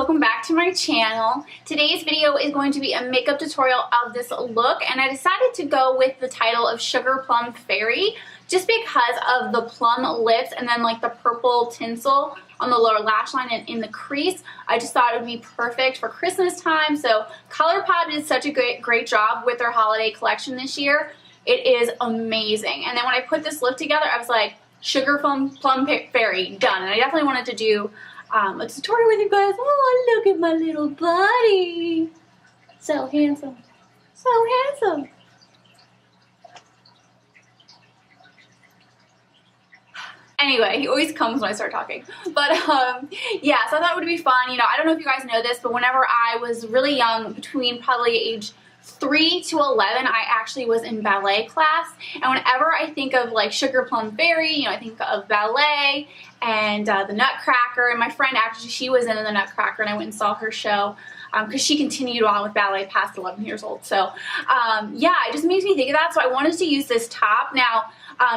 welcome back to my channel. Today's video is going to be a makeup tutorial of this look, and I decided to go with the title of Sugar Plum Fairy just because of the plum lips and then like the purple tinsel on the lower lash line and in the crease. I just thought it would be perfect for Christmas time. So Colourpop did such a great job with their holiday collection this year. It is amazing. And then when I put this look together, I was like, Sugar Plum Fairy, done. And I definitely wanted to do a tutorial with you guys. Oh, look at my little buddy. So handsome. So handsome. Anyway, he always comes when I start talking. But yeah, so I thought it would be fun. You know, I don't know if you guys know this, but whenever I was really young, between probably age 3 to 11, I actually was in ballet class, and whenever I think of like Sugar Plum Fairy, you know, I think of ballet and the Nutcracker, and my friend actually, she was in the Nutcracker, and I went and saw her show because she continued on with ballet past 11 years old. So yeah, it just makes me think of that. So I wanted to use this top. Now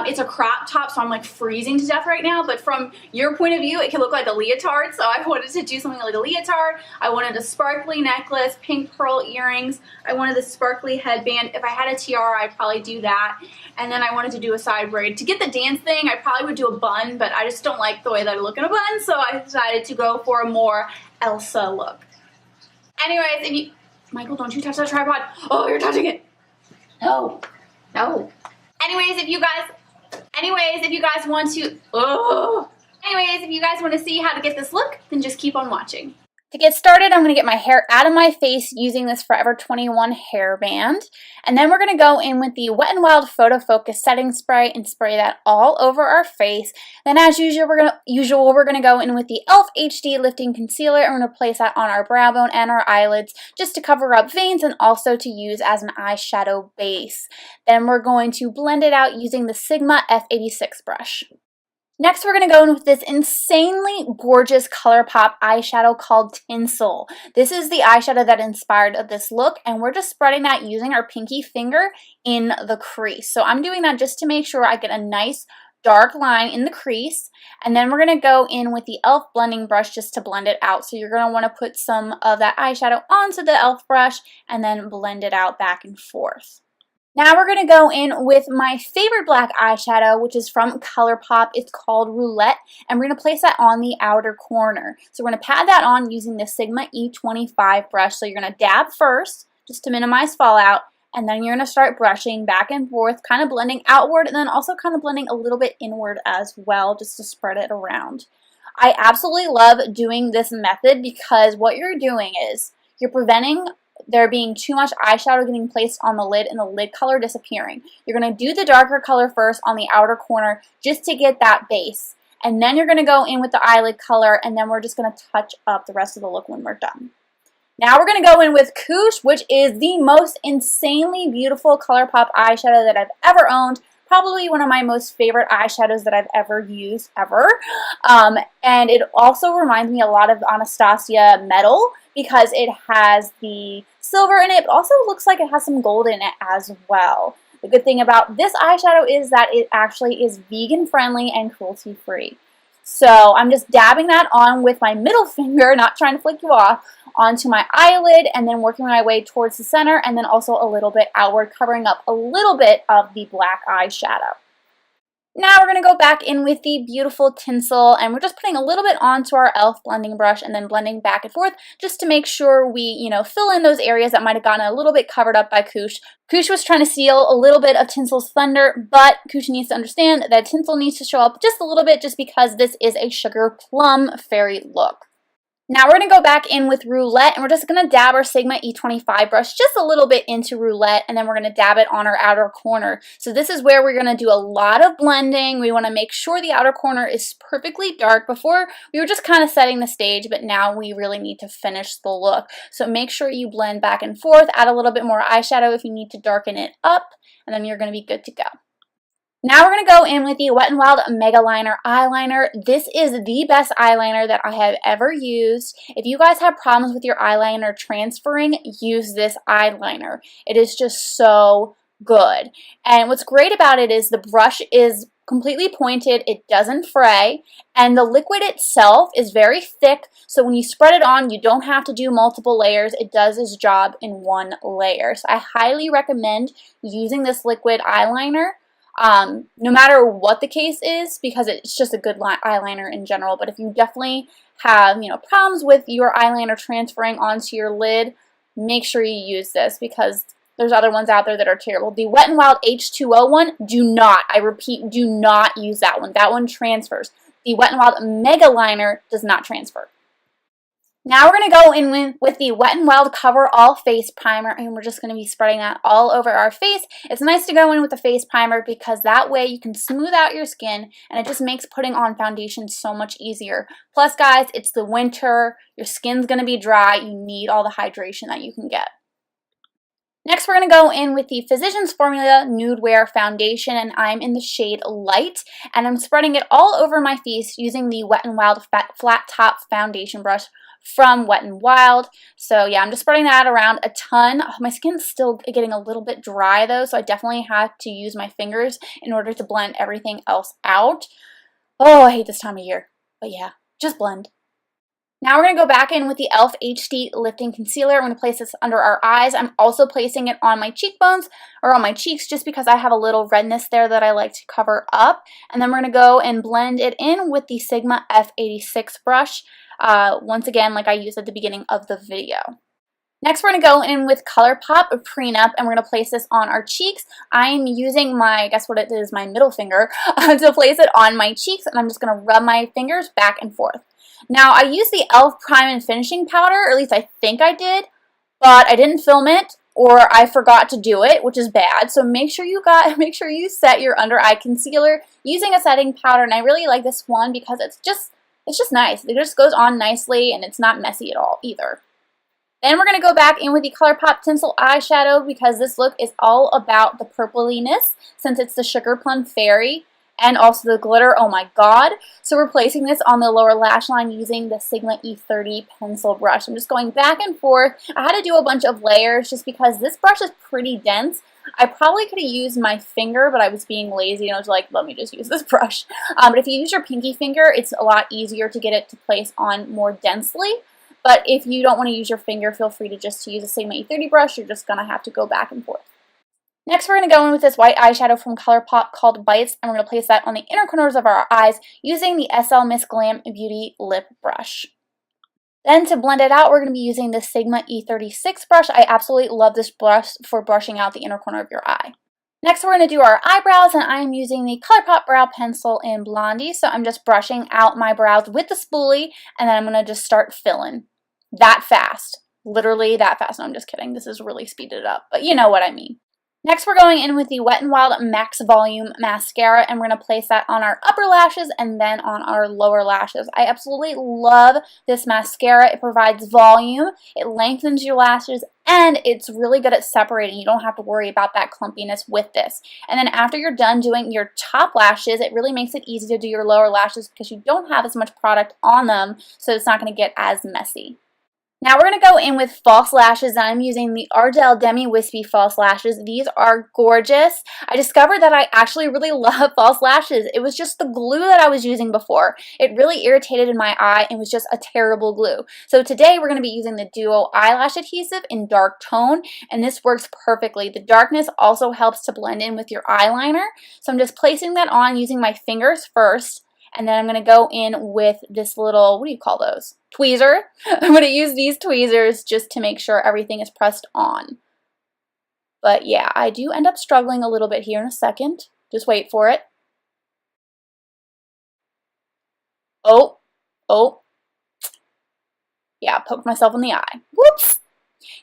it's a crop top, so I'm like freezing to death right now, but from your point of view, it can look like a leotard, so I wanted to do something like a leotard. I wanted a sparkly necklace, pink pearl earrings. I wanted a sparkly headband. If I had a tiara, I'd probably do that. And then I wanted to do a side braid. To get the dance thing, I probably would do a bun, but I just don't like the way that I look in a bun, so I decided to go for a more Elsa look. Anyways, if you... Michael, don't you touch that tripod. Oh, you're touching it. No. No. Anyways, if you guys want to see how to get this look, then just keep on watching. To get started, I'm going to get my hair out of my face using this Forever 21 hairband. And then we're going to go in with the Wet n Wild Photo Focus setting spray and spray that all over our face. Then as usual, we're going to go in with the e.l.f. HD Lifting Concealer, and we're going to place that on our brow bone and our eyelids just to cover up veins and also to use as an eyeshadow base. Then we're going to blend it out using the Sigma F86 brush. Next, we're going to go in with this insanely gorgeous Colourpop eyeshadow called Tinsel. This is the eyeshadow that inspired this look, and we're just spreading that using our pinky finger in the crease. So I'm doing that just to make sure I get a nice dark line in the crease, and then we're going to go in with the e.l.f. blending brush just to blend it out. So you're going to want to put some of that eyeshadow onto the e.l.f. brush and then blend it out back and forth. Now we're going to go in with my favorite black eyeshadow, which is from Colourpop. It's called Roulette, and we're going to place that on the outer corner. So we're going to pat that on using the Sigma E25 brush. So you're going to dab first, just to minimize fallout, and then you're going to start brushing back and forth, kind of blending outward, and then also kind of blending a little bit inward as well, just to spread it around. I absolutely love doing this method because what you're doing is you're preventing there being too much eyeshadow getting placed on the lid and the lid color disappearing. You're going to do the darker color first on the outer corner just to get that base. And then you're going to go in with the eyelid color, and then we're just going to touch up the rest of the look when we're done. Now we're going to go in with Koosh, which is the most insanely beautiful Colourpop eyeshadow that I've ever owned. Probably one of my most favorite eyeshadows that I've ever used, ever. And it also reminds me a lot of Anastasia Metal because it has the silver in it, but also looks like it has some gold in it as well. The good thing about this eyeshadow is that it actually is vegan friendly and cruelty free. So I'm just dabbing that on with my middle finger, not trying to flick you off, onto my eyelid, and then working my way towards the center, and then also a little bit outward, covering up a little bit of the black eyeshadow. Now we're going to go back in with the beautiful Tinsel, and we're just putting a little bit onto our e.l.f. blending brush and then blending back and forth just to make sure we, fill in those areas that might have gotten a little bit covered up by Koosh. Koosh was trying to steal a little bit of Tinsel's thunder, but Koosh needs to understand that Tinsel needs to show up just a little bit just because this is a Sugar Plum Fairy look. Now we're going to go back in with Roulette, and we're just going to dab our Sigma E25 brush just a little bit into Roulette, and then we're going to dab it on our outer corner. So this is where we're going to do a lot of blending. We want to make sure the outer corner is perfectly dark. Before, we were just kind of setting the stage, but now we really need to finish the look. So make sure you blend back and forth, add a little bit more eyeshadow if you need to darken it up, and then you're going to be good to go. Now we're going to go in with the Wet n Wild Mega Liner Eyeliner. This is the best eyeliner that I have ever used. If you guys have problems with your eyeliner transferring, use this eyeliner. It is just so good. And what's great about it is the brush is completely pointed, it doesn't fray, and the liquid itself is very thick, so when you spread it on, you don't have to do multiple layers. It does its job in one layer. So I highly recommend using this liquid eyeliner, no matter what the case is, because it's just a good eyeliner in general. But if you definitely have, problems with your eyeliner transferring onto your lid, make sure you use this, because there's other ones out there that are terrible. The Wet n Wild H2O one, do not, I repeat, do not use that one. That one transfers. The Wet n Wild Mega Liner does not transfer. Now we're going to go in with the Wet n Wild Cover All Face Primer, and we're just going to be spreading that all over our face. It's nice to go in with the face primer because that way you can smooth out your skin, and it just makes putting on foundation so much easier. Plus, guys, it's the winter. Your skin's going to be dry. You need all the hydration that you can get. Next, we're going to go in with the Physicians Formula Nude Wear Foundation, and I'm in the shade Light, and I'm spreading it all over my face using the Wet n Wild Flat Top Foundation Brush from Wet n Wild. So yeah, I'm just spreading that around a ton. Oh, my skin's still getting a little bit dry though, so I definitely have to use my fingers in order to blend everything else out. Oh, I hate this time of year, but yeah, just blend. Now we're going to go back in with the e.l.f. HD Lifting Concealer. I'm going to place this under our eyes. I'm also placing it on my cheekbones or on my cheeks just because I have a little redness there that I like to cover up. And then we're going to go and blend it in with the Sigma F86 brush, once again like I used at the beginning of the video. Next, we're going to go in with ColourPop Prenup, and we're going to place this on our cheeks. I'm using my, guess what it is, my middle finger to place it on my cheeks, and I'm just going to rub my fingers back and forth. Now, I used the e.l.f. Prime and Finishing Powder, or at least I think I did, but I didn't film it, or I forgot to do it, which is bad. So make sure you set your under eye concealer using a setting powder, and I really like this one because it's just nice. It just goes on nicely, and it's not messy at all either. Then we're going to go back in with the ColourPop Tinsel Eyeshadow because this look is all about the purpliness since it's the Sugar Plum Fairy. And also the glitter, oh my god. So we're placing this on the lower lash line using the Sigma E30 pencil brush. I'm just going back and forth. I had to do a bunch of layers just because this brush is pretty dense. I probably could have used my finger, but I was being lazy and I was like, let me just use this brush. But if you use your pinky finger, it's a lot easier to get it to place on more densely. But if you don't want to use your finger, feel free to just use a Sigma E30 brush. You're just going to have to go back and forth. Next, we're going to go in with this white eyeshadow from ColourPop called Bites, and we're going to place that on the inner corners of our eyes using the SL Miss Glam Beauty Lip Brush. Then to blend it out, we're going to be using the Sigma E36 brush. I absolutely love this brush for brushing out the inner corner of your eye. Next, we're going to do our eyebrows, and I'm using the ColourPop Brow Pencil in Blondie, so I'm just brushing out my brows with the spoolie, and then I'm going to just start filling. That fast. Literally that fast. No, I'm just kidding. This is really speeded up, but you know what I mean. Next, we're going in with the Wet n Wild Max Volume Mascara, and we're going to place that on our upper lashes and then on our lower lashes. I absolutely love this mascara. It provides volume, it lengthens your lashes, and it's really good at separating. You don't have to worry about that clumpiness with this. And then after you're done doing your top lashes, it really makes it easy to do your lower lashes because you don't have as much product on them, so it's not going to get as messy. Now we're going to go in with false lashes, and I'm using the Ardell Demi Wispy false lashes. These are gorgeous. I discovered that I actually really love false lashes. It was just the glue that I was using before. It really irritated my eye and was just a terrible glue. So today we're going to be using the Duo Eyelash Adhesive in dark tone, and this works perfectly. The darkness also helps to blend in with your eyeliner. So I'm just placing that on using my fingers first. And then I'm going to go in with this little, what do you call those? Tweezer. I'm going to use these tweezers just to make sure everything is pressed on. But yeah, I do end up struggling a little bit here in a second. Just wait for it. Oh. Yeah, poked myself in the eye. Whoops.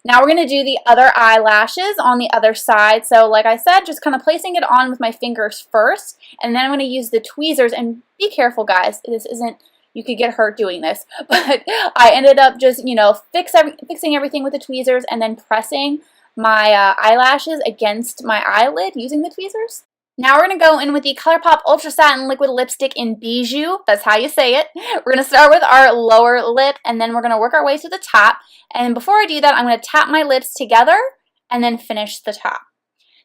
Now we're going to do the other eyelashes on the other side. So like I said, just kind of placing it on with my fingers first. And then I'm going to use the tweezers. And be careful, guys. This isn't, you could get hurt doing this. But I ended up just, fixing everything with the tweezers and then pressing my eyelashes against my eyelid using the tweezers. Now we're going to go in with the ColourPop Ultra Satin Liquid Lipstick in Bijou. That's how you say it. We're going to start with our lower lip, and then we're going to work our way to the top. And before I do that, I'm going to tap my lips together and then finish the top.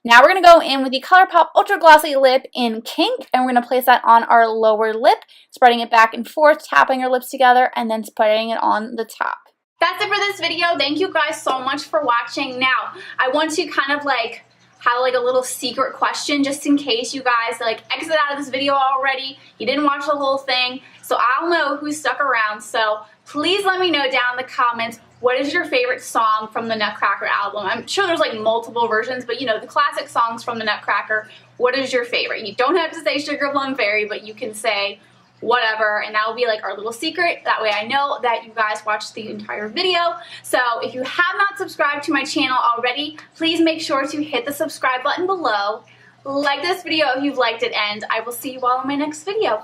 Now we're going to go in with the ColourPop Ultra Glossy Lip in Kink, and we're going to place that on our lower lip, spreading it back and forth, tapping our lips together, and then spreading it on the top. That's it for this video. Thank you guys so much for watching. Now, I want to kind of like have like a little secret question just in case you guys like exit out of this video already. You didn't watch the whole thing, so I'll know who stuck around. So please let me know down in the comments, what is your favorite song from the Nutcracker album? I'm sure there's like multiple versions, but you know, the classic songs from the Nutcracker, what is your favorite? You don't have to say Sugar Plum Fairy, but you can say whatever, and that will be like our little secret. That way I know that you guys watched the entire video. So if you have not subscribed to my channel already, please make sure to hit the subscribe button below. Like this video if you've liked it, and I will see you all in my next video.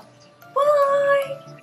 Bye!